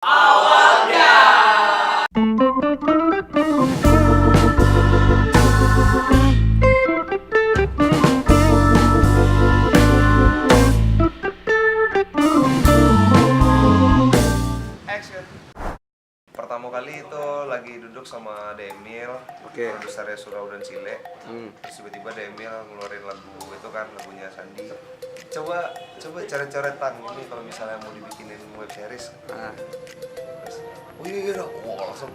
Awalnya. Action. Pertama kali itu lagi duduk sama Demil, produsernya Surau dan Sile. Terus tiba-tiba Demil ngeluarin lagu itu kan, lagunya Sandi. Coba coret-coretan ini kalau misalnya mau dibikinin web series. Terus, oh iya, langsung.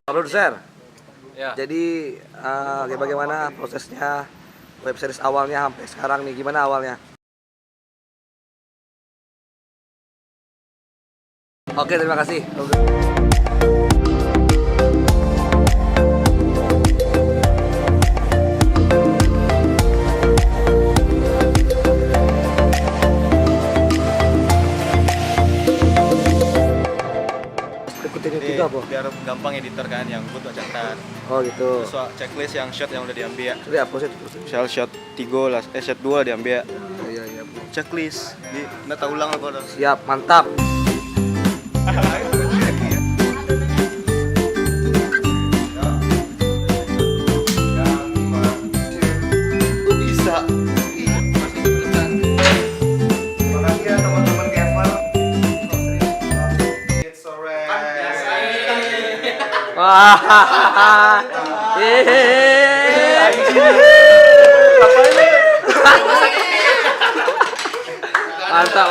Produser, Ya. jadi bagaimana prosesnya web series awalnya sampai sekarang nih? Gimana awalnya? Oke, terima kasih. Ikutin itu apa? Biar gampang editor kan, yang butuh catat. Oh gitu. Terus checklist yang shot yang udah diambil. Jadi apa sih itu? Misal shot 3 lah, shot 2 diambil. Iya. Checklist. Nggak ulang apa dong. Siap, mantap. Bisa. Makasih ya teman-teman Kever. It's alright. Wah. Mantap.